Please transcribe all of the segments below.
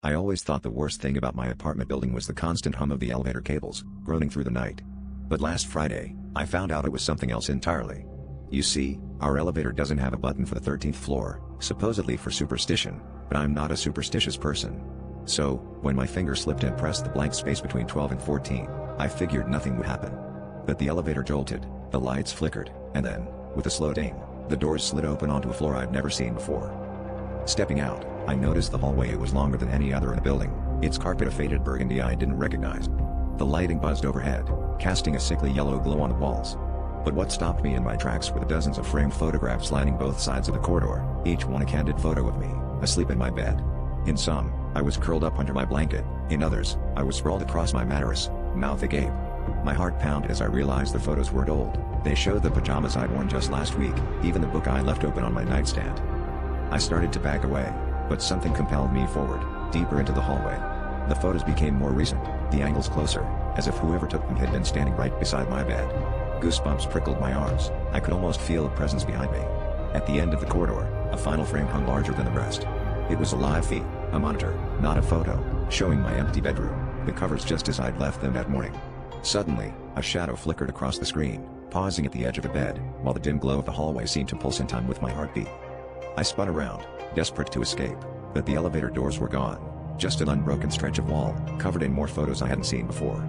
I always thought the worst thing about my apartment building was the constant hum of the elevator cables, groaning through the night. But last Friday, I found out it was something else entirely. You see, our elevator doesn't have a button for the 13th floor, supposedly for superstition, but I'm not a superstitious person. So, when my finger slipped and pressed the blank space between 12 and 14, I figured nothing would happen. But the elevator jolted, the lights flickered, and then, with a slow ding, the doors slid open onto a floor I'd never seen before. Stepping out, I noticed the hallway was longer than any other in the building, its carpet a faded burgundy I didn't recognize. The lighting buzzed overhead, casting a sickly yellow glow on the walls. But what stopped me in my tracks were the dozens of framed photographs lining both sides of the corridor, each one a candid photo of me, asleep in my bed. In some, I was curled up under my blanket, in others, I was sprawled across my mattress, mouth agape. My heart pounded as I realized the photos weren't old, they showed the pajamas I'd worn just last week, even the book I left open on my nightstand. I started to back away, but something compelled me forward, deeper into the hallway. The photos became more recent, the angles closer, as if whoever took them had been standing right beside my bed. Goosebumps prickled my arms, I could almost feel a presence behind me. At the end of the corridor, a final frame hung larger than the rest. It was a live feed, a monitor, not a photo, showing my empty bedroom, the covers just as I'd left them that morning. Suddenly, a shadow flickered across the screen, pausing at the edge of the bed, while the dim glow of the hallway seemed to pulse in time with my heartbeat. I spun around, desperate to escape, but the elevator doors were gone, just an unbroken stretch of wall, covered in more photos I hadn't seen before.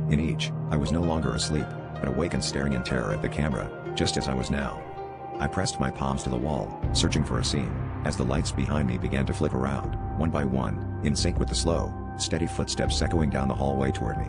In each, I was no longer asleep, but awake and staring in terror at the camera, just as I was now. I pressed my palms to the wall, searching for a scene, as the lights behind me began to flip around, one by one, in sync with the slow, steady footsteps echoing down the hallway toward me.